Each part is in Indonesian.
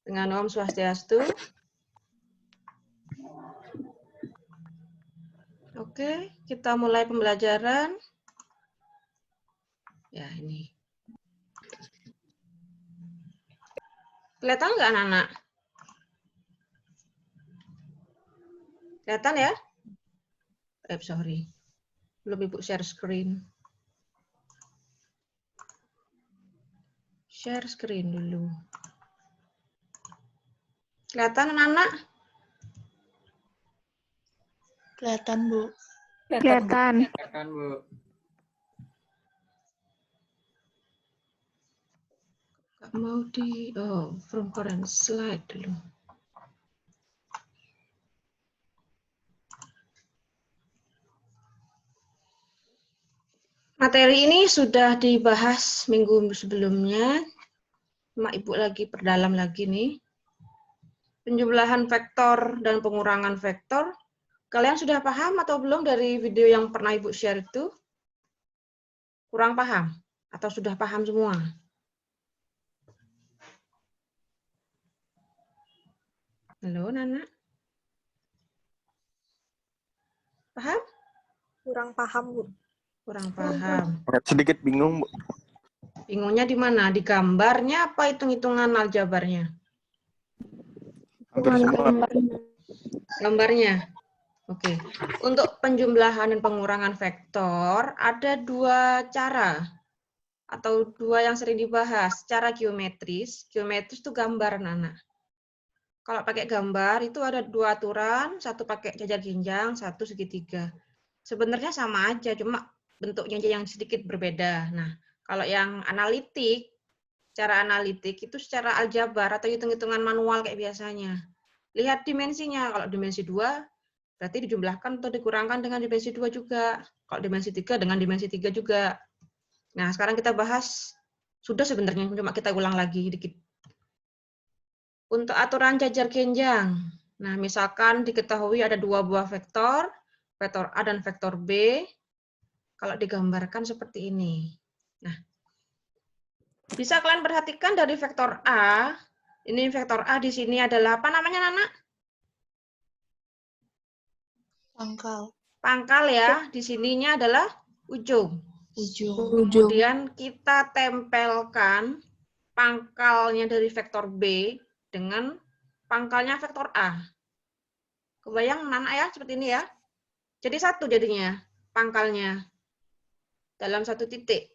Dengan Om Swastiastu. Oke, kita mulai pembelajaran. Ya, ini. Kelihatan nggak anak-anak? Kelihatan ya? Sorry. Belum Ibu share screen. Share screen dulu. Kelihatan anak-anak? Kelihatan, Bu. Kelihatan. Kelihatan, Bu. Mau di from current slide dulu. Materi ini sudah dibahas minggu sebelumnya. Mak Ibu lagi perdalam lagi nih. Penjumlahan vektor dan pengurangan vektor. Kalian sudah paham atau belum dari video yang pernah Ibu share itu? Kurang paham? Atau sudah paham semua? Halo, Nana? Paham? Kurang paham, Bu. Kurang paham. Sedikit bingung, Bu. Bingungnya di mana? Di gambarnya apa hitung-hitungan aljabarnya? Hampir semua. Gambarnya. Oke. Untuk penjumlahan dan pengurangan vektor, ada dua cara. Atau dua yang sering dibahas. Cara geometris. Geometris itu gambar, Nana. Kalau pakai gambar itu ada dua aturan, satu pakai jajar jenjang, satu segitiga. Sebenarnya sama aja, cuma bentuknya aja yang sedikit berbeda. Nah, kalau yang analitik, cara analitik itu secara aljabar atau hitung-hitungan manual kayak biasanya. Lihat dimensinya, kalau dimensi 2, berarti dijumlahkan atau dikurangkan dengan dimensi 2 juga. Kalau dimensi 3 dengan dimensi 3 juga. Nah, sekarang kita bahas, sudah sebenarnya, cuma kita ulang lagi dikit. Untuk aturan jajar genjang, nah misalkan diketahui ada dua buah vektor, vektor A dan vektor B, kalau digambarkan seperti ini. Nah, bisa kalian perhatikan dari vektor A, ini vektor A di sini adalah apa namanya, Nana? Pangkal. Pangkal ya, di sininya adalah ujung. Ujung. Kemudian kita tempelkan pangkalnya dari vektor B dengan pangkalnya vektor A. Kebayang Nana ya, seperti ini ya. Jadi satu jadinya pangkalnya dalam satu titik.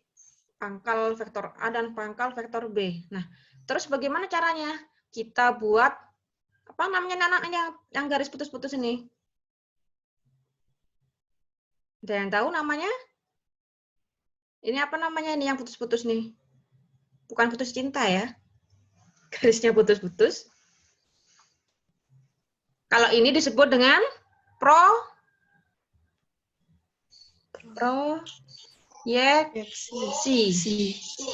Pangkal vektor A dan pangkal vektor B. Nah, terus bagaimana caranya? Kita buat, apa namanya Nana yang garis putus-putus ini? Ada yang tahu namanya? Ini apa namanya ini yang putus-putus nih? Bukan putus cinta ya. Garisnya putus-putus. Kalau ini disebut dengan proyeksi.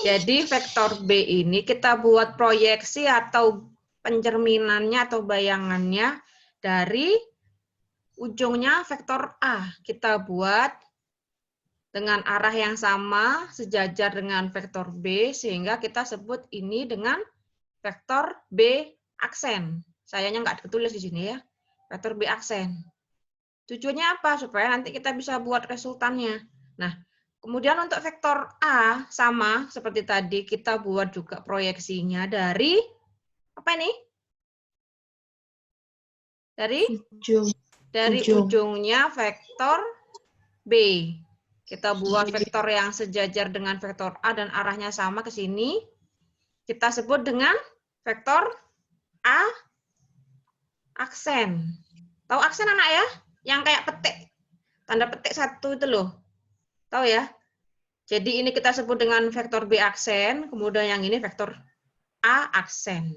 Jadi vektor B ini kita buat proyeksi atau pencerminannya atau bayangannya dari ujungnya vektor A. Kita buat dengan arah yang sama, sejajar dengan vektor B, sehingga kita sebut ini dengan vektor B aksen. Sayangnya nggak ditulis di sini ya, vektor B aksen. Tujuannya apa? Supaya nanti kita bisa buat resultannya. Nah, kemudian untuk vektor A, sama seperti tadi, kita buat juga proyeksinya dari, apa ini? Dari ujungnya vektor B. Kita buat vektor yang sejajar dengan vektor A dan arahnya sama ke sini. Kita sebut dengan vektor A aksen. Tahu aksen anak ya? Yang kayak petik. Tanda petik satu itu loh. Tahu ya? Jadi ini kita sebut dengan vektor B aksen, kemudian yang ini vektor A aksen.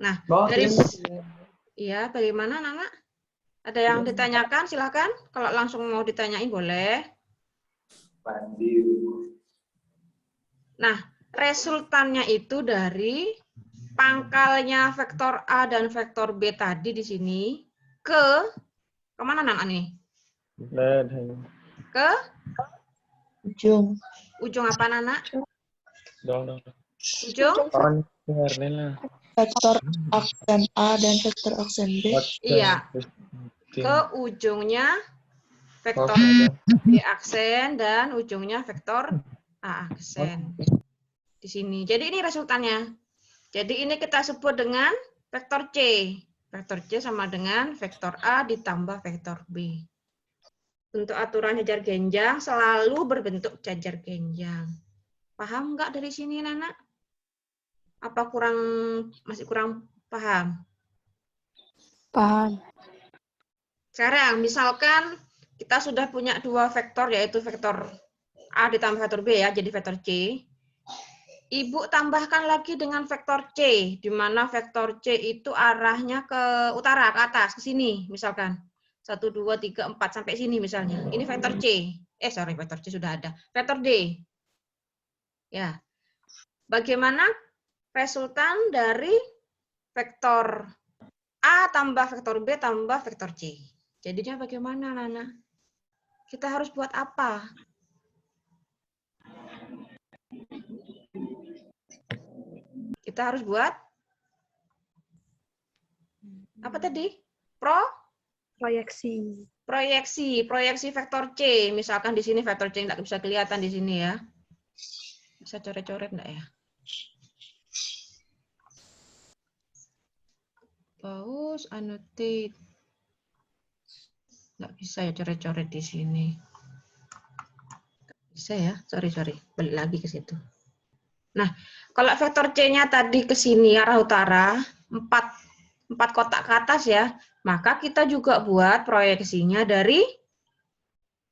Nah, dari iya, bagaimana Nana? Ada yang ditanyakan? Silakan. Kalau langsung mau ditanyain boleh. Nah, resultannya itu dari pangkalnya vektor A dan vektor B tadi di sini ke kemana Nana nih? Ke Ujung. ujung apa Nana? Dong. Ujung? Vektor aksen A dan vektor aksen B. Iya. Ke ujungnya vektor B aksen dan ujungnya vektor A aksen. Di sini. Jadi ini resultannya. Jadi ini kita sebut dengan vektor C. Vektor C sama dengan vektor A ditambah vektor B. Untuk aturan jajar genjang selalu berbentuk jajar genjang. Paham nggak dari sini, Nana? Apa masih kurang paham? Paham. Sekarang, misalkan kita sudah punya dua vektor, yaitu vektor A ditambah vektor B ya, jadi vektor C. Ibu tambahkan lagi dengan vektor C, di mana vektor C itu arahnya ke utara, ke atas, ke sini, misalkan. 1, 2, 3, 4, sampai sini misalnya. Ini vektor C. Vektor C sudah ada. Vektor D. Ya. Bagaimana resultan dari vektor A tambah vektor B tambah vektor C? Jadinya bagaimana, Nana? Kita harus buat apa? Kita harus buat apa tadi? Proyeksi. Proyeksi vektor C. Misalkan di sini vektor C nggak bisa kelihatan di sini ya. Bisa coret-coret nggak ya? Pause, annotate. Nggak bisa ya coret-coret di sini. Bisa ya? Sorry. Balik lagi ke situ. Nah, kalau vektor C-nya tadi ke sini arah utara, 4 kotak ke atas ya, maka kita juga buat proyeksinya dari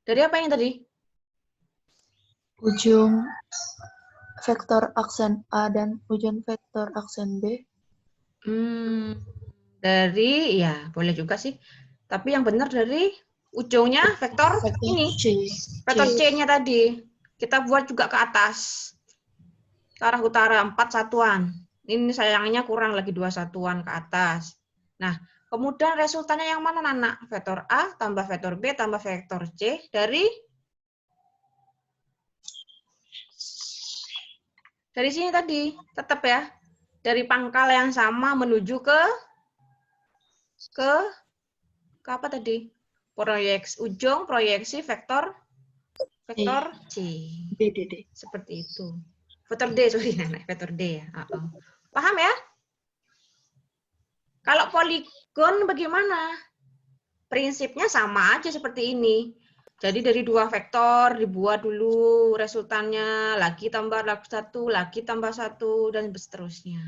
apa ini tadi? Ujung vektor aksen A dan ujung vektor aksen B. Dari, ya boleh juga sih. Tapi yang benar dari ujungnya vektor ini. Vektor C-nya tadi. Kita buat juga ke atas. Ke arah utara, 4 satuan. Ini sayangnya kurang lagi 2 satuan ke atas. Nah, kemudian resultannya yang mana, Nana? Vektor A tambah vektor B tambah vektor C dari sini tadi. Tetap ya. Dari pangkal yang sama menuju ke apa tadi? Ujung proyeksi vektor C. D. Seperti itu. Vektor D, sorry, vektor D ya. Paham ya? Kalau poligon bagaimana? Prinsipnya sama aja seperti ini. Jadi dari 2 vektor dibuat dulu resultannya, lagi tambah 1, lagi tambah 1, dan seterusnya.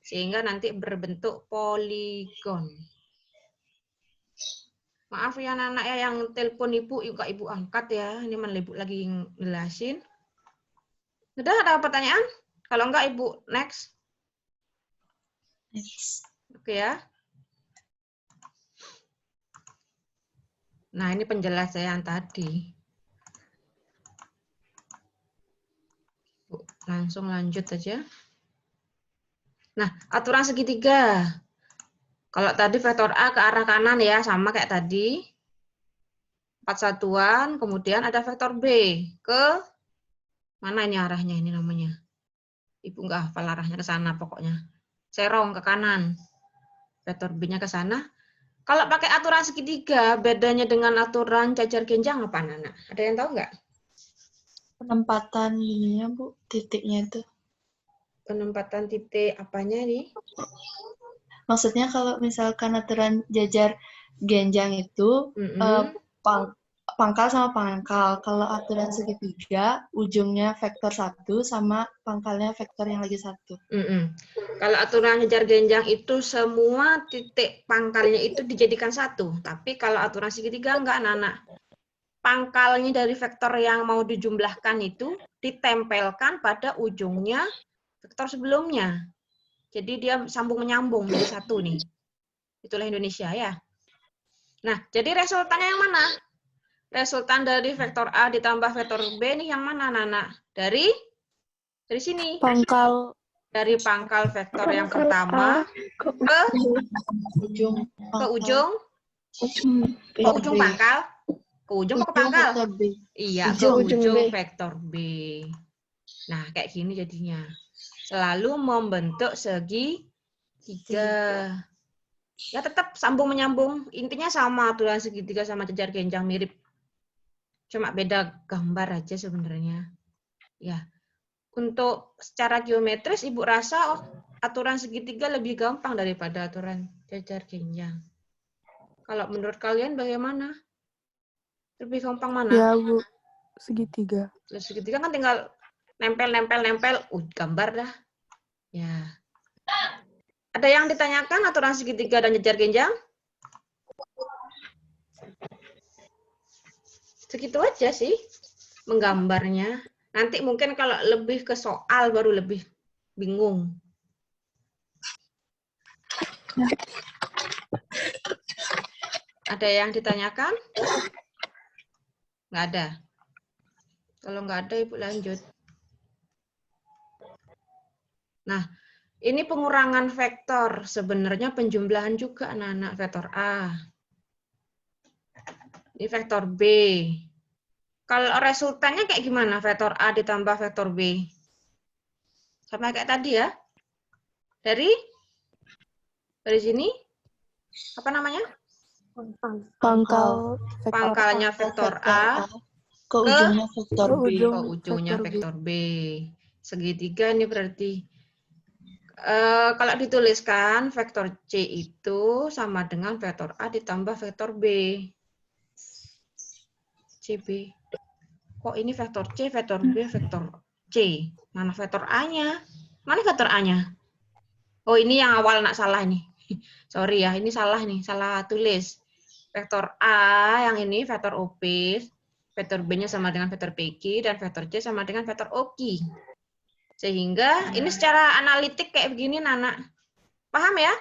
Sehingga nanti berbentuk poligon. Maaf ya anak-anak ya yang telepon ibu angkat ya. Ini mana ibu lagi ngelasin. Sudah ada pertanyaan? Kalau enggak ibu next. Oke ya. Nah, ini penjelasan tadi. Langsung lanjut aja. Nah, aturan segitiga. Kalau tadi vektor A ke arah kanan ya, sama kayak tadi. 4 satuan, kemudian ada vektor B ke mana ini arahnya ini namanya? Ibu nggak hafal arahnya ke sana pokoknya. Serong ke kanan. Vektor B-nya ke sana. Kalau pakai aturan segitiga, bedanya dengan aturan jajar genjang apa, Nana? Ada yang tahu nggak? Penempatan ininya, Bu, titiknya itu. Penempatan titik apanya nih? Maksudnya kalau misalkan aturan jajar genjang itu pangkal sama pangkal. Kalau aturan segitiga, ujungnya vektor 1 sama pangkalnya vektor yang lagi 1. Kalau aturan jajar genjang itu semua titik pangkalnya itu dijadikan 1. Tapi kalau aturan segitiga enggak, Nana. Pangkalnya dari vektor yang mau dijumlahkan itu ditempelkan pada ujungnya vektor sebelumnya. Jadi dia sambung-menyambung jadi 1 nih. Itulah Indonesia ya. Nah, jadi resultannya yang mana? Resultan dari vektor A ditambah vektor B nih yang mana, Nana? Dari sini. Pangkal. Dari pangkal vektor yang pertama ke ujung pangkal. Ke ujung apa ke pangkal? Iya, ke ujung vektor B. Nah, kayak gini jadinya. selalu membentuk segitiga. Ya tetap sambung menyambung, intinya sama, aturan segitiga sama jejar genjang mirip. Cuma beda gambar aja sebenarnya. Ya. Untuk secara geometris Ibu rasa aturan segitiga lebih gampang daripada aturan jejar genjang. Kalau menurut kalian bagaimana? Lebih gampang mana? Ya, Bu. Segitiga. Segitiga kan tinggal nempel, gambar dah. Ya. Ada yang ditanyakan aturan segitiga dan jejar genjang? Segitu aja sih menggambarnya. Nanti mungkin kalau lebih ke soal baru lebih bingung. Ada yang ditanyakan? Nggak ada. Kalau nggak ada, Ibu lanjut. Nah, ini pengurangan vektor. Sebenarnya penjumlahan juga anak-anak vektor A. Ini vektor B. Kalau resultannya kayak gimana? Vektor A ditambah vektor B. Sama kayak tadi ya. Dari sini, apa namanya? Pangkalnya vektor A ke ujungnya vektor B. Ke ujungnya vektor B. Segitiga ini berarti. Kalau dituliskan, vektor C itu sama dengan vektor A ditambah vektor B. CB. Kok ini vektor C, vektor B, vektor C? Mana vektor A-nya? Mana vektor A-nya? Oh, ini yang awal nak salah nih. Sorry ya, ini salah nih, salah tulis. Vektor A yang ini vektor OP, vektor B-nya sama dengan vektor PQ, dan vektor C sama dengan vektor OQ. Sehingga ini secara analitik kayak begini, Nana. Paham ya?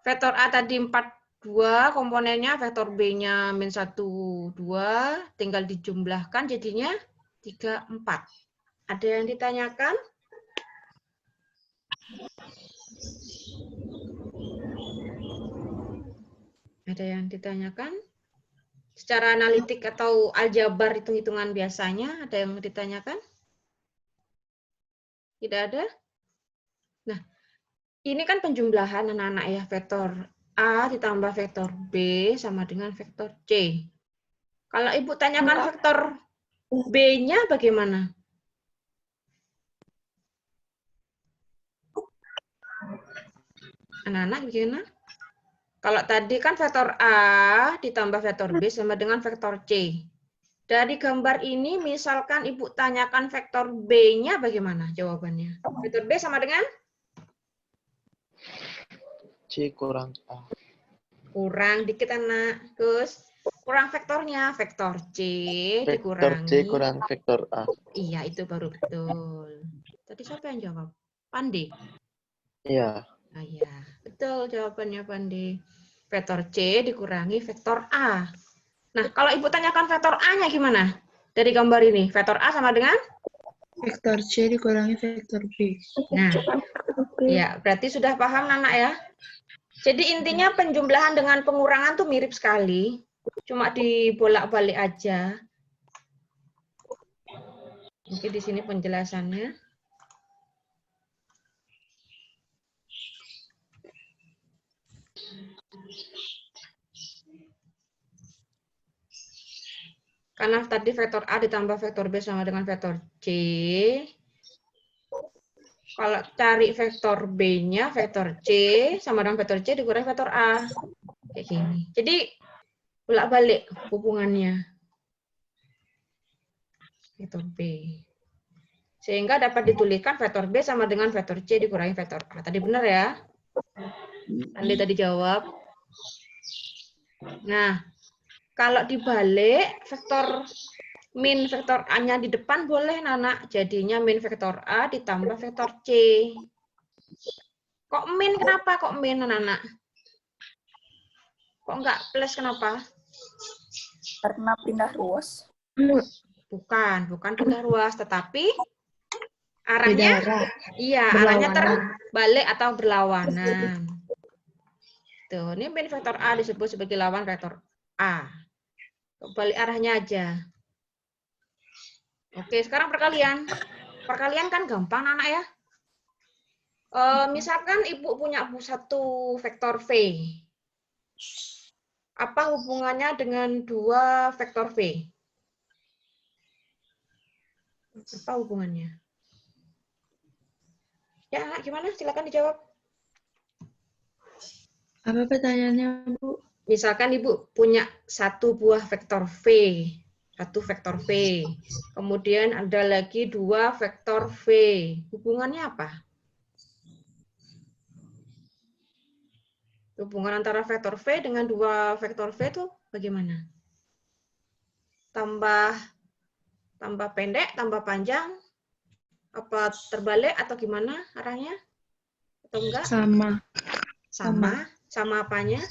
Vektor A tadi 42, komponennya vektor B-nya min 1, 2, tinggal dijumlahkan jadinya 3, 4. Ada yang ditanyakan? Ada yang ditanyakan? Secara analitik atau aljabar hitung-hitungan biasanya, ada yang ditanyakan? Tidak ada? Nah, ini kan penjumlahan anak-anak ya, vektor A ditambah vektor B sama dengan vektor C. Kalau Ibu tanyakan vektor B-nya bagaimana? Anak-anak bagaimana? Kalau tadi kan vektor A ditambah vektor B sama dengan vektor C. Dari gambar ini, misalkan Ibu tanyakan vektor B-nya bagaimana jawabannya? Vektor B sama dengan? C kurang A. Kurang dikit, anak. Terus, kurang vektornya. Vektor C Vektor dikurangi. C kurang vektor A. Iya, itu baru betul. Tadi siapa yang jawab? Pandi? Iya. Ah, iya, betul jawabannya Pandi. Vektor C dikurangi vektor A. Nah, kalau Ibu tanyakan vektor A-nya gimana? Dari gambar ini, vektor A sama dengan? Vektor C dikurangi vektor B. Nah, ya berarti sudah paham Nana ya? Jadi intinya penjumlahan dengan pengurangan tuh mirip sekali. Cuma dibolak-balik aja. Mungkin di sini penjelasannya. Karena tadi vektor A ditambah vektor B sama dengan vektor C. Kalau cari vektor B-nya, vektor C sama dengan vektor C dikurangi vektor A. Kayak gini. Jadi, bolak-balik hubungannya. Vektor B. Sehingga dapat dituliskan vektor B sama dengan vektor C dikurangi vektor A. Tadi benar ya? Andi tadi jawab. Nah, kalau dibalik, vektor min vektor A-nya di depan boleh, Nana. Jadinya min vektor A ditambah vektor C. Kok min? Kenapa kok min, Nana? Kok enggak plus, kenapa? Karena pindah ruas. Bukan pindah ruas, tetapi arahnya, iya, arahnya terbalik atau berlawanan. Tuh, ini min vektor A disebut sebagai lawan vektor A. Balik arahnya aja. Oke, sekarang perkalian. Perkalian kan gampang, anak ya. Misalkan Ibu punya satu vektor V. Apa hubungannya dengan dua vektor V? Apa hubungannya? Ya, anak gimana? Silakan dijawab. Apa pertanyaannya, Bu? Misalkan Ibu punya satu buah vektor V. Satu vektor V. Kemudian ada lagi dua vektor V. Hubungannya apa? Hubungan antara vektor V dengan dua vektor V itu bagaimana? Tambah pendek, tambah panjang? Apa terbalik atau gimana arahnya? Atau enggak? Sama. Sama apanya?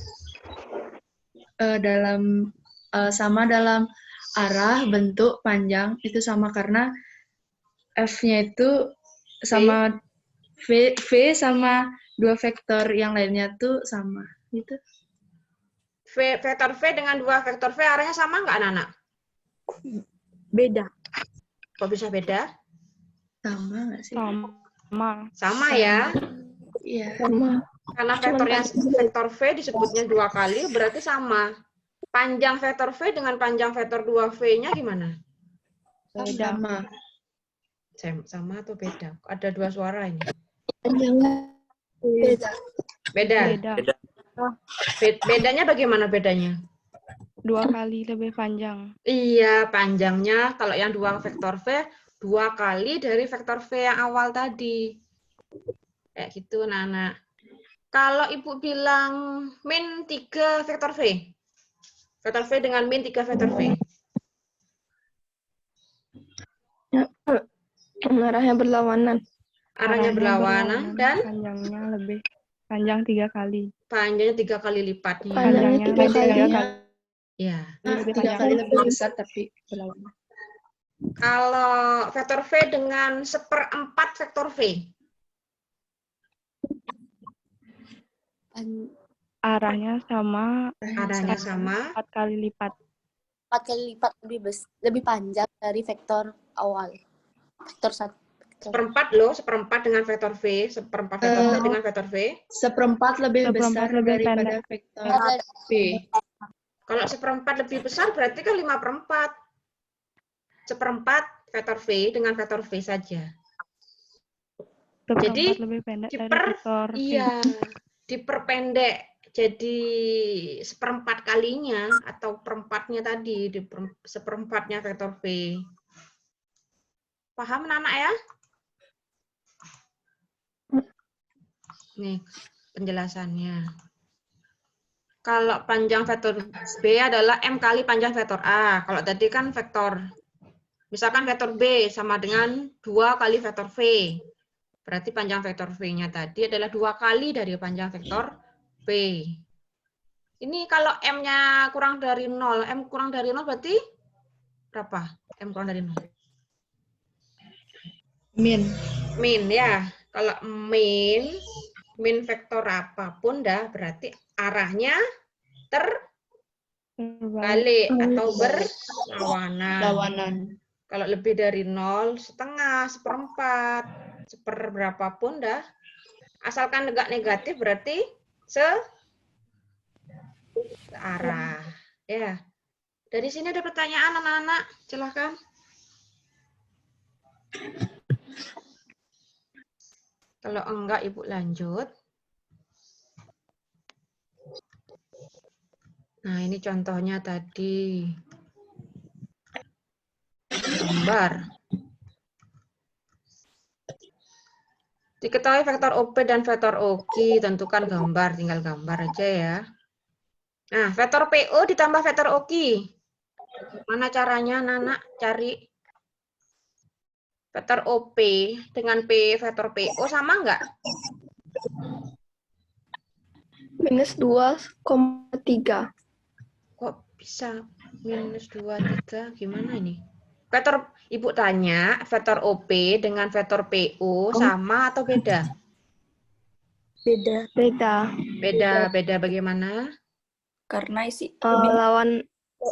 Sama dalam arah, bentuk, panjang itu sama karena F-nya itu sama V sama dua vektor yang lainnya tuh sama gitu. Vektor V dengan dua vektor V arahnya sama nggak, anak-anak? Beda. Kok bisa beda? Sama nggak sih? Sama ya. Iya. Sama. Karena vektor V disebutnya dua kali, berarti sama. Panjang vektor V dengan panjang vektor 2V-nya gimana? Sama. Sama atau beda? Ada dua suara ini. Beda. Beda. Bedanya bagaimana bedanya? 2 kali lebih panjang. Iya, panjangnya kalau yang dua vektor V, 2 kali dari vektor V yang awal tadi. Kayak gitu, Nana. Kalau Ibu bilang min 3 vektor V. Vektor V dengan min 3 vektor V. Arahnya berlawanan. Arahnya berlawanan dan Panjangnya lebih panjang 3 kali. panjangnya 3 kali lipatnya. Panjangnya 3 kali. Ya. Lebih 3 kali lebih besar tapi berlawanan. Kalau vektor V dengan 1/4 vektor V. Arahnya sama. Arahnya sama. 4 kali lipat. 4 kali lipat lebih panjang dari vektor awal. Vektor 1. 1/4 loh, 1/4 dengan vektor V, 1/4 vektor V dengan vektor V. 1/4 lebih besar lebih daripada pendek. vektor V. Kalau 1/4 lebih besar berarti kan 5/4. 1/4 vektor V dengan vektor V saja. Jadi lebih pendek dari diper, vektor V. iya, diperpendek. Jadi 1/4 kalinya atau perempatnya tadi, 1/4-nya vektor V. Paham, anak ya? Nih, penjelasannya. Kalau panjang vektor B adalah M kali panjang vektor A. Kalau tadi kan vektor, misalkan vektor B sama dengan 2 kali vektor V. Berarti panjang vektor V-nya tadi adalah 2 kali dari panjang vektor V. Ini kalau M-nya kurang dari 0. M kurang dari 0 berarti berapa? M kurang dari 0. Min ya. Kalau min vektor apapun dah berarti arahnya terbalik atau berlawanan. Kalau lebih dari 0, setengah, 1/4, seberapapun dah. Asalkan enggak negatif berarti searah. Ya. Dari sini ada pertanyaan anak-anak, silahkan. Kalau enggak, Ibu lanjut. Nah, ini contohnya tadi. Gambar. Diketahui vektor OP dan vektor OQ, tentukan gambar, tinggal gambar aja ya. Nah, vektor PO ditambah vektor OQ. Mana caranya, Nana? Cari. Vektor OP dengan vektor PO sama enggak? Minus 2,3. Kok bisa minus 2,3? Gimana ini? Vektor, Ibu tanya, vektor OP dengan vektor PO sama atau beda? Beda. Beda bagaimana? Karena isi Lawan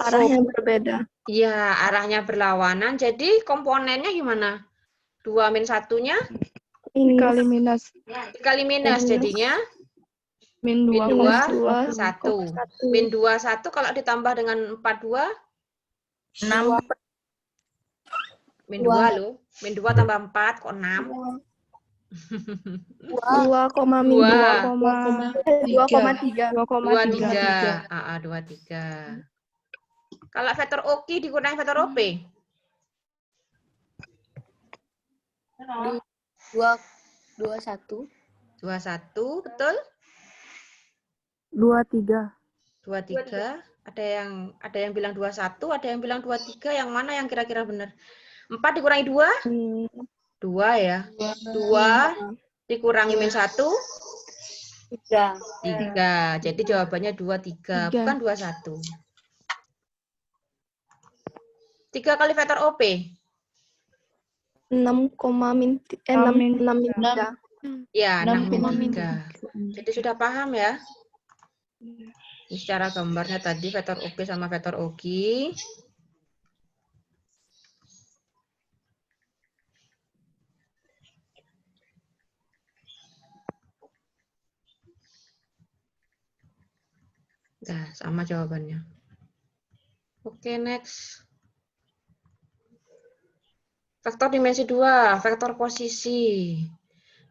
arahnya berbeda. Iya, arahnya berlawanan. Jadi komponennya gimana? 2 min 1-nya Dikali minus Dikali minus, jadinya min min 2, 2, 1. Min 2, 1 kalau ditambah dengan 42, 6. min 2 loh. Min 2 tambah 4, kok 6? 2,3. 23. 23. Kalau vektor OQ dikurangi vektor OP? 21. 21, betul? 23. 23. Ada yang bilang 21, ada yang bilang 23. Yang mana yang kira-kira benar? 4 dikurangi 2? 2 ya. 2 dikurangi min 1? 3. 3. Jadi jawabannya 23, bukan 21. 3 kali vektor OP? 6, min 3. Ya, 6 min 3. 3. Jadi sudah paham ya? Ini secara gambarnya tadi vektor OP sama vektor OQ. Nah, sama jawabannya. Oke, next. Vektor dimensi 2, vektor posisi.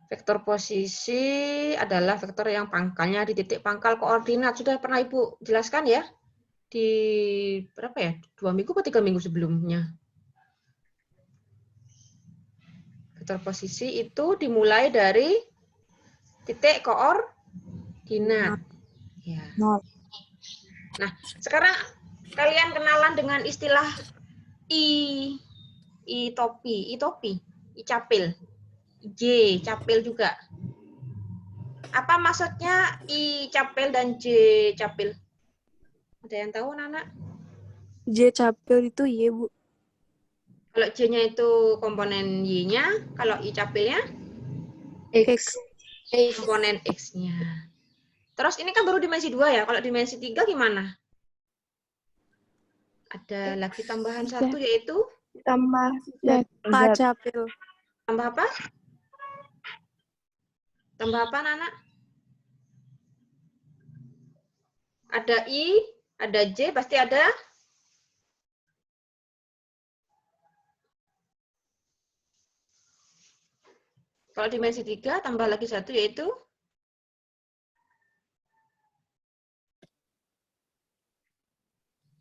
Vektor posisi adalah vektor yang pangkalnya di titik pangkal koordinat. Sudah pernah Ibu jelaskan ya? Di berapa ya? 2 minggu atau 3 minggu sebelumnya. Vektor posisi itu dimulai dari titik koordinat. Ya. Nah, sekarang kalian kenalan dengan istilah I-topi, I-capil, J, capil juga. Apa maksudnya I-capil dan J, capil? Ada yang tahu, Nana? J capil itu Y, Bu. Kalau J-nya itu komponen Y-nya, kalau I-capilnya? X. Komponen X-nya. Terus ini kan baru dimensi 2 ya, kalau dimensi 3 gimana? Ada lagi tambahan satu yaitu? Tambah K capil. Tambah apa? Tambah apa, Nana? Ada I, ada J, pasti ada? Kalau dimensi 3, tambah lagi satu yaitu?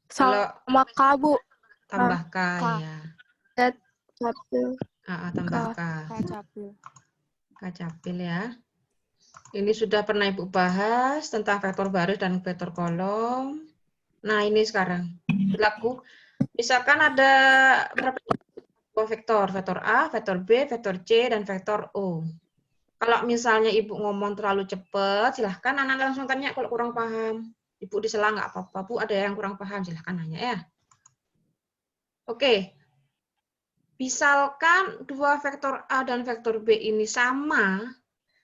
Sama K, Bu. Tambah K, ya. Capil. Tambah K. Capil. K capil ya. Ini sudah pernah Ibu bahas tentang vektor baris dan vektor kolom. Nah, ini sekarang berlaku. Misalkan ada berapa vektor? Vektor A, vektor B, vektor C, dan vektor O. Kalau misalnya Ibu ngomong terlalu cepat, silahkan anak langsung tanya kalau kurang paham. Ibu disela nggak apa-apa, Bu, ada yang kurang paham, silahkan nanya ya. Oke. Misalkan dua vektor A dan vektor B ini sama,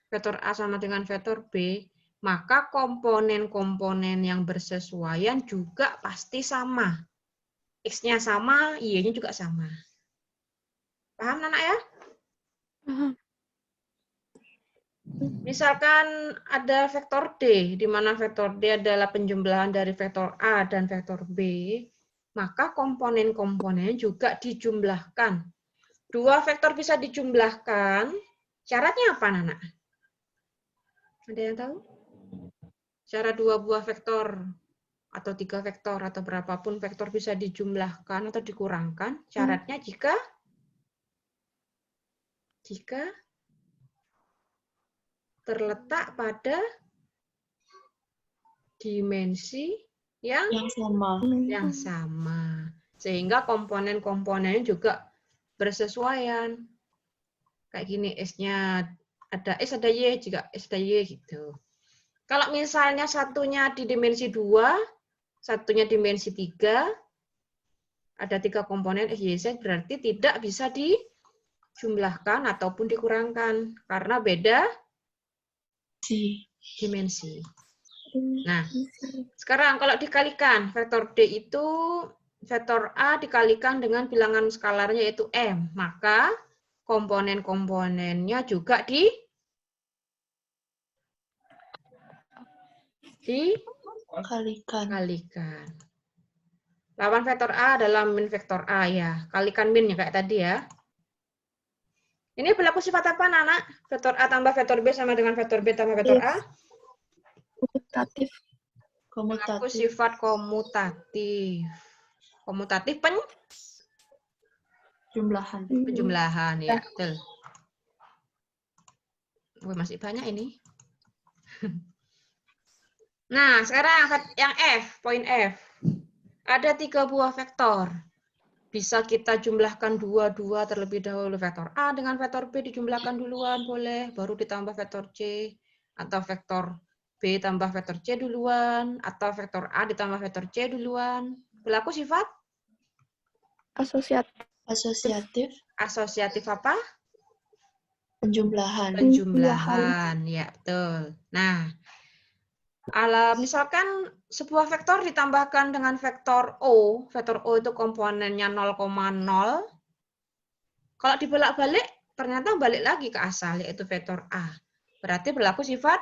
vektor A sama dengan vektor B, maka komponen-komponen yang bersesuaian juga pasti sama. X-nya sama, Y-nya juga sama. Paham, Nana ya? Misalkan ada vektor D, di mana vektor D adalah penjumlahan dari vektor A dan vektor B, maka komponen-komponen juga dijumlahkan. Dua vektor bisa dijumlahkan, syaratnya apa, Nana? Ada yang tahu? Syarat dua buah vektor atau 3 vektor atau berapapun vektor bisa dijumlahkan atau dikurangkan, syaratnya jika terletak pada dimensi yang sama. Sehingga komponen-komponen juga bersesuaian. Kayak gini, S-nya ada S, ada Y, juga S, ada Y gitu. Kalau misalnya satunya di dimensi 2, satunya dimensi 3, ada 3 komponen S, Y, Z, berarti tidak bisa dijumlahkan ataupun dikurangkan. Karena beda dimensi. Nah, sekarang kalau dikalikan, vektor D itu vektor A dikalikan dengan bilangan skalarnya yaitu M. Maka komponen-komponennya juga Kalikan. dikalikan. Lawan vektor A adalah min vektor A ya. Kalikan min ya kayak tadi ya. Ini berlaku sifat apa, anak? Vektor A tambah vektor B sama dengan vektor B tambah vektor A? Komutatif. Berlaku Komutatif. sifat komutatif. Komutatif Jumlahan. penjumlahan ya, betul. Wih, masih banyak ini. Nah, sekarang yang F, poin F. Ada 3 buah vektor. Bisa kita jumlahkan dua-dua terlebih dahulu. Vektor A dengan vektor B dijumlahkan duluan, boleh. Baru ditambah vektor C. Atau vektor B tambah vektor C duluan. Atau vektor A ditambah vektor C duluan. Berlaku sifat? Asosiatif. Asosiatif. Asosiatif apa? Penjumlahan. Penjumlahan. Ya, betul. Nah, misalkan sebuah vektor ditambahkan dengan vektor O itu komponennya 0,0. Kalau dibolak-balik, ternyata balik lagi ke asal, yaitu vektor A. Berarti berlaku sifat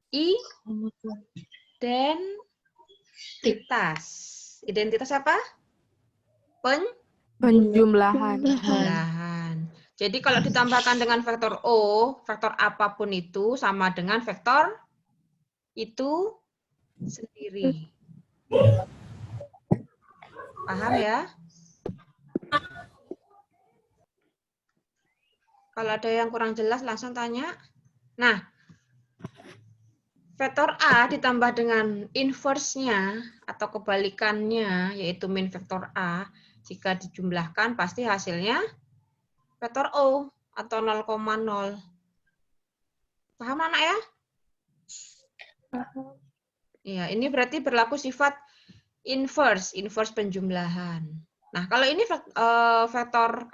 identitas. Identitas apa? Penjumlahan. Penjumlahan. Jadi kalau ditambahkan dengan vektor O, vektor apapun itu sama dengan vektor itu sendiri. Paham ya? Kalau ada yang kurang jelas langsung tanya. Nah, vektor A ditambah dengan inverse-nya atau kebalikannya, yaitu min vektor A, jika dijumlahkan pasti hasilnya vektor O atau 0,0. Paham anak ya? Iya, ini berarti berlaku sifat inverse penjumlahan. Nah, kalau ini vektor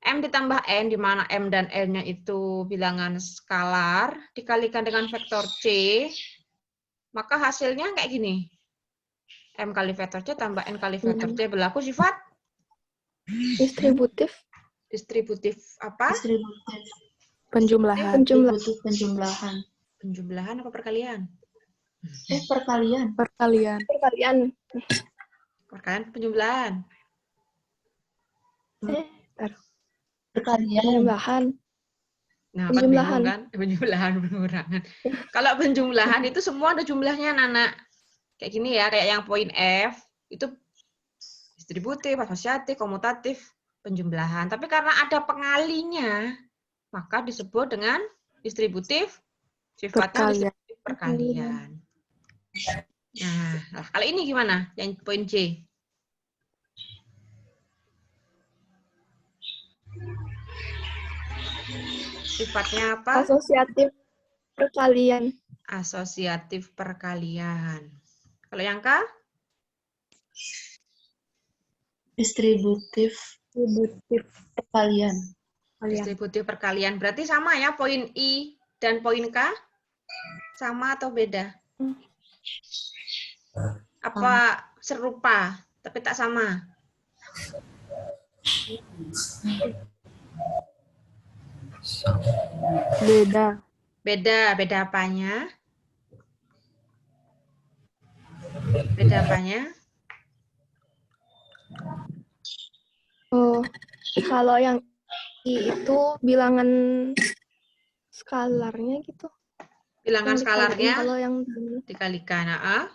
M ditambah N, di mana M dan N-nya itu bilangan skalar, dikalikan dengan vektor C, maka hasilnya kayak gini. M kali vektor C tambah N kali vektor C berlaku sifat Distributif. distributif apa? Distributif. Penjumlahan. Distributif penjumlahan. Penjumlahan apa perkalian? Perkalian. Perkalian. Perkalian penjumlahan. Perkalian. Penjumlahan. Nah, Penjumlahan. kan bingung kan? Pengurangan. Kalau penjumlahan itu semua ada jumlahnya, Nana. Kayak gini ya, kayak yang poin F, itu distributif, asosiatif, komutatif, penjumlahan. Tapi karena ada pengalinya, maka disebut dengan distributif, sifatnya distributif perkalian. Nah, kalau ini gimana? Yang poin J. Sifatnya apa? Asosiatif perkalian. Asosiatif perkalian. Kalau yang K? Distributif perkalian. Distributif perkalian. Berarti sama ya poin I dan poin K? Sama atau beda? Apa serupa tapi tak sama? Beda. Beda apanya? Beda apanya? Oh, kalau yang I itu bilangan skalarnya gitu. Bilangan Yang skalarnya Kalau yang dikalikan.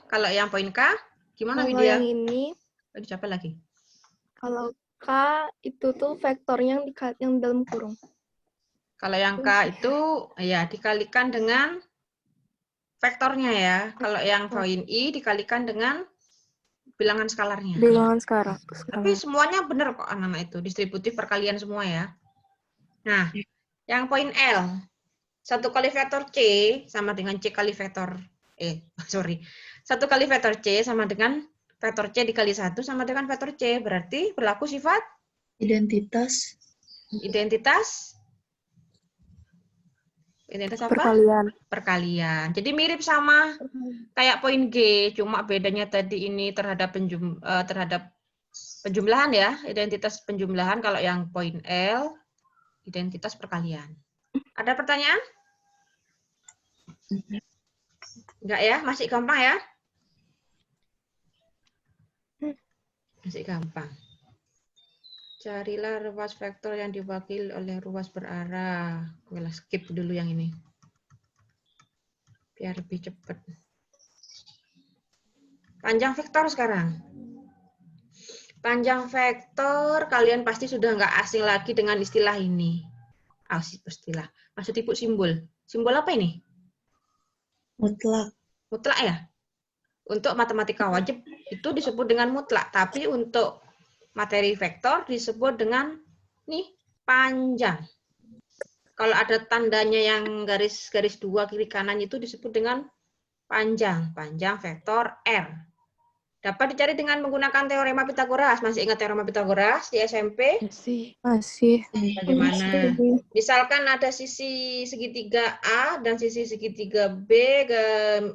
Kalau yang poin K, gimana kalau Widya? yang ini, Siapa lagi? kalau K itu tuh vektornya yang dalam kurung. Kalau yang K itu ya dikalikan dengan vektornya ya. Kalau yang poin I dikalikan dengan bilangan skalarnya. Bilangan skalar. Tapi semuanya benar kok anak-anak itu. Distributif perkalian semua ya. Nah, yang poin L. 1 kali vektor C sama dengan C kali vektor 1 kali vektor C sama dengan vektor C dikali 1 sama dengan vektor C. Berarti berlaku sifat Identitas. Identitas apa? Perkalian. Perkalian. Jadi mirip sama kayak poin G, cuma bedanya tadi ini terhadap Penjumlahan ya, identitas penjumlahan. Kalau yang poin L, identitas perkalian. Ada pertanyaan? Enggak ya? Masih gampang ya? Masih gampang. Carilah ruas vektor yang diwakili oleh ruas berarah. Oke, skip dulu yang ini. Biar lebih cepat. Panjang vektor sekarang. Panjang vektor, kalian pasti sudah nggak asing lagi dengan istilah ini. Istilah. Maksud Ibu simbol. Simbol apa ini? Mutlak. Mutlak ya? Untuk matematika wajib itu disebut dengan mutlak. Tapi untuk materi vektor disebut dengan nih panjang. Kalau ada tandanya yang garis-garis dua kiri kanan itu disebut dengan panjang. Panjang vektor R. Dapat dicari dengan menggunakan teorema Pitagoras. Masih ingat teorema Pitagoras di SMP? Masih. Bagaimana? Misalkan ada sisi segitiga A dan sisi segitiga B ke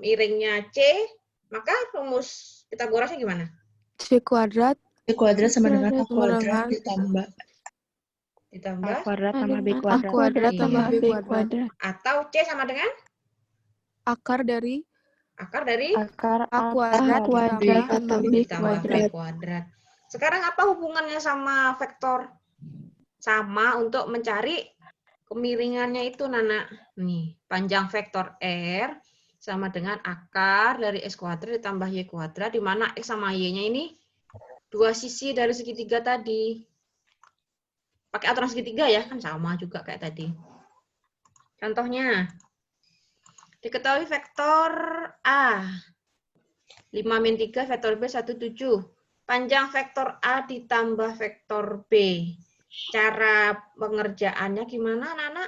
miringnya C, maka rumus Pitagorasnya gimana? C kuadrat B kuadrat sama dengan A sama kuadrat dengan Ditambah kuadrat tambah B A kuadrat. kuadrat tambah Iya. B kuadrat. atau C sama dengan Akar dari Akar A A kuadrat kuadrat tambah B ditambah B kuadrat. kuadrat. Sekarang apa hubungannya sama vektor? Sama untuk mencari kemiringannya itu, Nana. Nih, panjang vektor R sama dengan akar dari X kuadrat ditambah Y kuadrat, di mana X sama Y-nya ini dua sisi dari segitiga tadi. Pakai aturan segitiga ya, kan sama juga kayak tadi. Contohnya, diketahui vektor A. 5-3, vektor B 17. Panjang vektor A ditambah vektor B. Cara pengerjaannya gimana, Nana?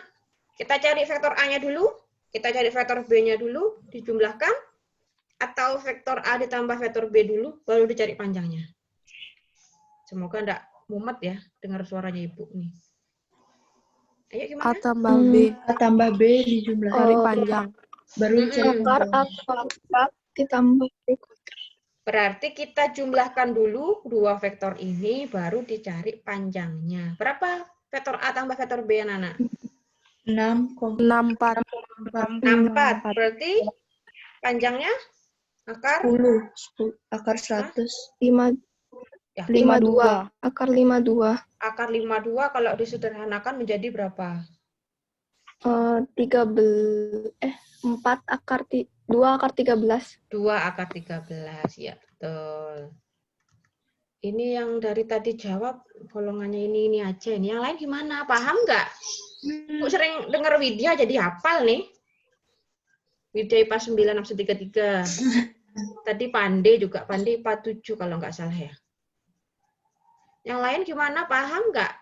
Kita cari vektor A-nya dulu, kita cari vektor B-nya dulu, dijumlahkan, atau vektor A ditambah vektor B dulu, baru dicari panjangnya. Semoga enggak mumet ya, dengar suaranya Ibu nih. Ayo A gimana? tambah B A tambah B dijumlahkan. cari panjang. Baru cari Akar A kuadrat ditambah B kuadrat. Berarti kita jumlahkan dulu dua vektor ini, baru dicari panjangnya. Berapa vektor A tambah vektor B, Nana? 6,4. 64. 64. Berarti panjangnya akar 10. Akar 100. 5 ya, 52. Akar 52. akar 52 kalau disederhanakan menjadi berapa? 4 akar 2 akar 13. 2 akar 13. Ya, betul. Ini yang dari tadi jawab golongannya ini aja. Ini yang lain gimana? Paham nggak? Kok sering dengar Widya jadi hafal nih? Widya IPA 9 absen 33. Tadi Pande juga, Pande IPA 7 kalau nggak salah ya. Yang lain gimana? Paham nggak?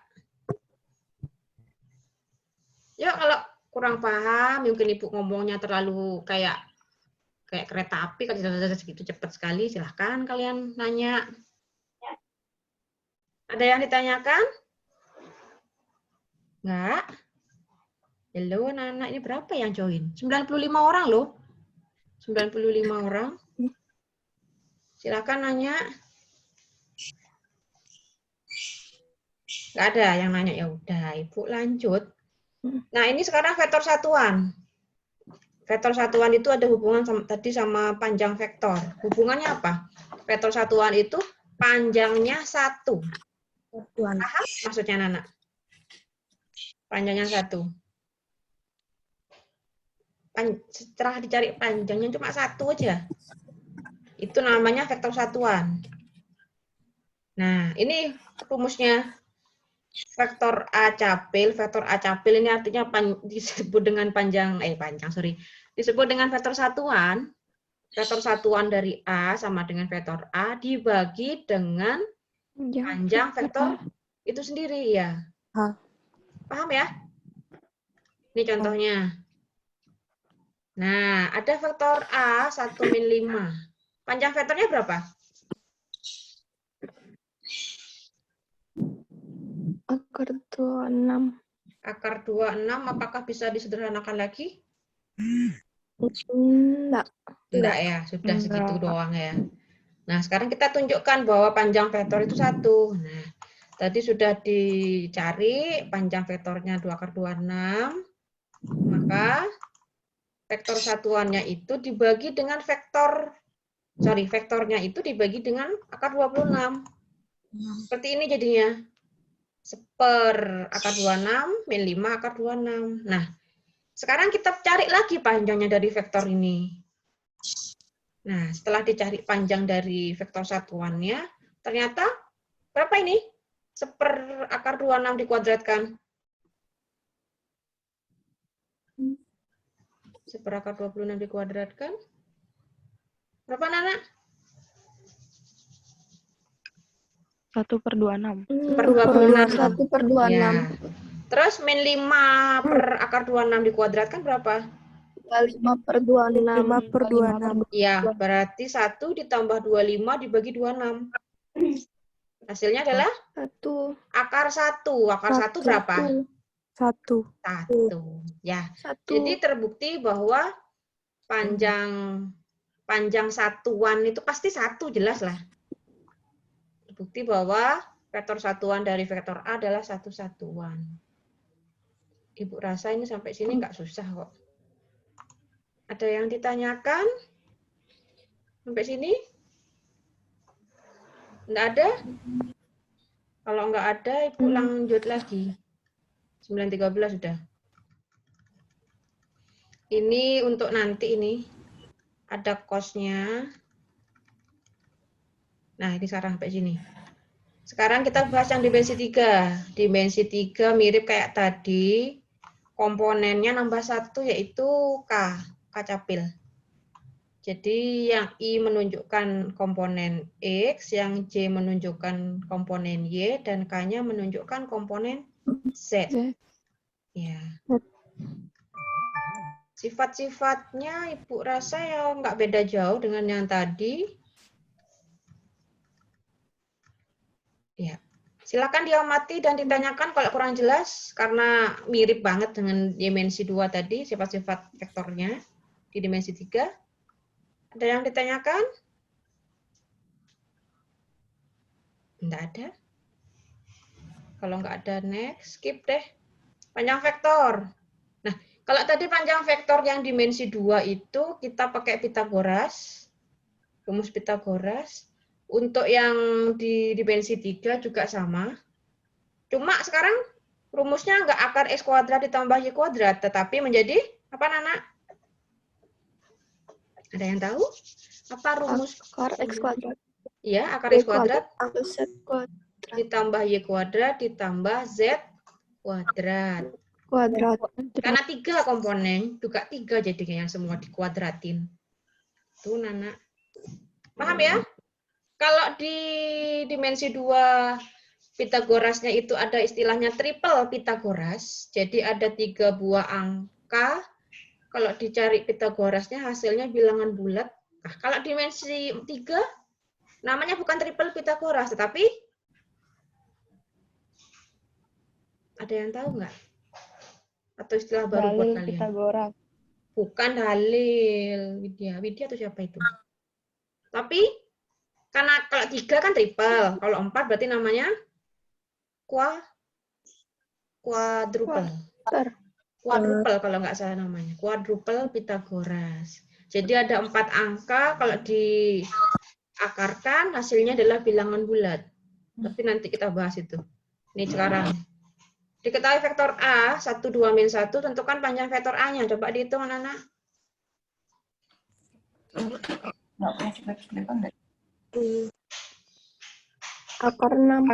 Yuk, kalau kurang paham, mungkin Ibu ngomongnya terlalu kayak kereta api, kalau segitu cepat sekali, silahkan kalian nanya. Ada yang ditanyakan? Nggak? Halo, Nana, ini berapa yang join? 95 orang loh. 95 orang. Silahkan nanya. Nggak ada yang nanya, ya udah, Ibu lanjut. Nah, ini sekarang vektor satuan. Vektor satuan itu ada hubungan tadi sama panjang vektor. Hubungannya apa? Vektor satuan itu panjangnya 1. Paham maksudnya, Nana? Panjangnya 1. Setelah dicari panjangnya cuma 1 aja. Itu namanya vektor satuan. Nah, ini rumusnya. Vektor A capil. Vektor A capil ini artinya disebut dengan disebut dengan vektor satuan. Vektor satuan dari A sama dengan vektor A dibagi dengan panjang vektor itu sendiri ya. Paham ya? Ini contohnya. Nah, ada vektor A 1-5. Panjang vektornya berapa? Akar 26. Akar 26, apakah bisa disederhanakan lagi? Enggak. Enggak ya, sudah segitu doang ya. Nah, sekarang kita tunjukkan bahwa panjang vektor itu 1. Nah, tadi sudah dicari panjang vektornya 2 akar 26. Maka vektor satuannya itu dibagi dengan vektornya itu dibagi dengan akar 26. Seperti ini jadinya. 1/akar 26 min 5 akar 26. Nah, sekarang kita cari lagi panjangnya dari vektor ini. Nah, setelah dicari panjang dari vektor satuannya, ternyata berapa ini? 1/akar 26 dikuadratkan. 1/akar 26 dikuadratkan. Berapa, Nana? 1/26. 1/26. 1/26. Ya. Terus min 5/akar 26 dikuadratkan berapa? 5/26. 5/26. Ya, berarti 1 ditambah 25 dibagi 26. Hasilnya adalah 1. akar 1. Akar 1 berapa? 1. 1. Ya. 1. Jadi terbukti bahwa panjang satuan itu pasti 1, jelas lah. Terbukti bahwa vektor satuan dari vektor A adalah 1 satuan. Ibu rasa ini sampai sini nggak susah kok. Ada yang ditanyakan? Sampai sini? Nggak ada? Kalau nggak ada, Ibu lanjut lagi. 9.13 sudah. Ini untuk nanti ini. Ada kosnya. Nah, ini sekarang sampai sini. Sekarang kita bahas yang dimensi 3. Dimensi 3 mirip kayak tadi. Komponennya nambah 1 yaitu K capil. Jadi yang I menunjukkan komponen X, yang J menunjukkan komponen Y, dan K-nya menunjukkan komponen Z. Ya. Sifat-sifatnya Ibu rasa ya nggak beda jauh dengan yang tadi. Ya. Silakan diamati dan ditanyakan kalau kurang jelas, karena mirip banget dengan dimensi 2 tadi, sifat-sifat vektornya di dimensi 3. Ada yang ditanyakan? Enggak ada. Kalau nggak ada, next. Skip deh. Panjang vektor. Nah, kalau tadi panjang vektor yang dimensi 2 itu kita pakai Pitagoras. Rumus Pitagoras. Untuk yang di dimensi 3 juga sama. Cuma sekarang rumusnya nggak akar X kuadrat ditambah Y kuadrat, tetapi menjadi apa, Nana? Ada yang tahu? Apa rumus? Akar X kuadrat. Ya, akar X kuadrat Z kuadrat. ditambah Y kuadrat ditambah Z kuadrat. Karena 3 komponen, juga 3 jadinya yang semua dikuadratin. Tuh, Nana. Paham ya? Kalau di dimensi 2 Pitagorasnya itu ada istilahnya triple Pitagoras. Jadi ada 3 buah angka. Kalau dicari Pitagorasnya hasilnya bilangan bulat. Nah, kalau dimensi 3 namanya bukan triple Pitagoras, tetapi ada yang tahu nggak? Atau istilah baru buat kalian? Pitagoras. Bukan dalil. Widya atau siapa itu? Tapi karena kalau 3 kan triple, kalau 4 berarti namanya quadruple. Quadruple kalau nggak salah namanya. Quadruple Pitagoras. Jadi ada 4 angka, kalau diakarkan hasilnya adalah bilangan bulat. Tapi nanti kita bahas itu. Ini sekarang. Diketahui vektor A, 1, 2, min 1, tentukan panjang vektor A-nya. Coba dihitung, anak-anak. Akar 6.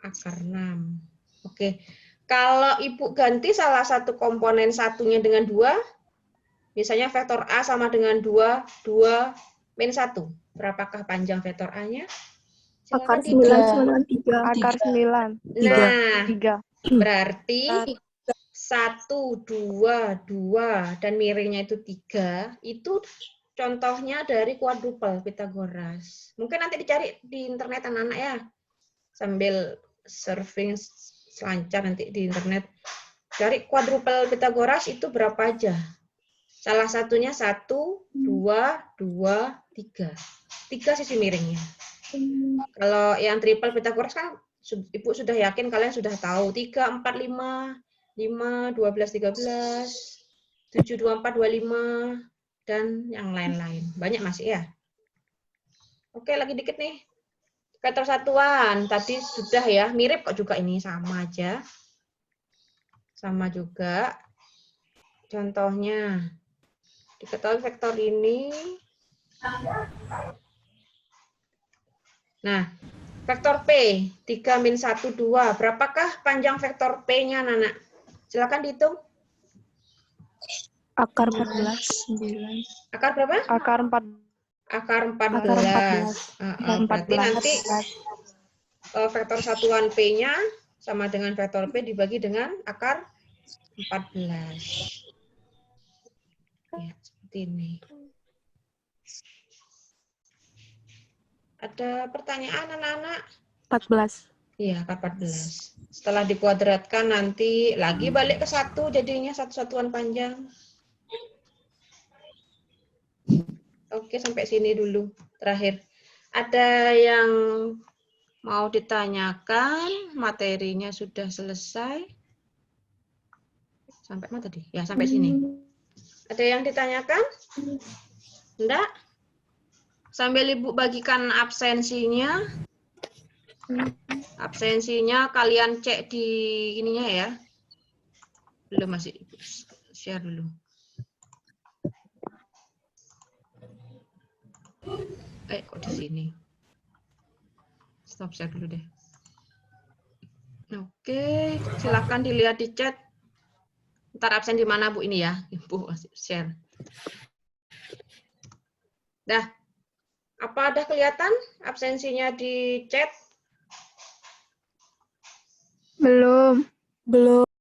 Akar 6. Oke. Kalau Ibu ganti salah satu komponen satunya dengan 2, misalnya vektor A sama dengan 2 min 1. Berapakah panjang vektor A-nya? Akar 9 3. Akar 9. Nah, 3. berarti 1, 2, 2, dan miringnya itu 3, itu contohnya dari quadruple Pitagoras. Mungkin nanti dicari di internet anak-anak ya. Sambil surfing selancar nanti di internet. Cari quadruple Pitagoras itu berapa aja. Salah satunya 1, 2, 2, 3. 3 sisi miringnya. Kalau yang triple Pythagoras kan Ibu sudah yakin kalian sudah tahu. 3, 4, 5, 5, 12, 13, 7, 2, 4, 25, dan yang lain-lain. Banyak masih ya? Oke, lagi dikit nih. Vektor satuan. Tadi sudah ya. Mirip kok juga ini. Sama aja. Sama juga. Contohnya. Diketahui vektor ini. Nah, vektor P, 3, min 1, 2. Berapakah panjang vektor P-nya, Nana? Silakan dihitung. Akar 14. 9. Akar berapa? Akar 4. Akar 14. Akar 14. Akar Berarti 14. nanti vektor satuan P-nya sama dengan vektor P dibagi dengan akar 14. Ya, seperti ini. Ada pertanyaan anak-anak? 14. Iya, akar 14. Setelah dikuadratkan nanti lagi balik ke 1 jadinya satu satuan panjang. Oke, sampai sini dulu. Terakhir. Ada yang mau ditanyakan? Materinya sudah selesai. Sampai mana tadi? Ya, sampai sini. Ada yang ditanyakan? Enggak? Sambil Ibu bagikan absensinya. Absensinya kalian cek di ininya ya. Belum, masih Ibu share dulu. Kok di sini? Stop share dulu deh. Oke, silakan dilihat di chat. Ntar absen di mana Bu ini ya? Ibu share. Dah. Apa ada kelihatan absensinya di chat? Belum. Belum.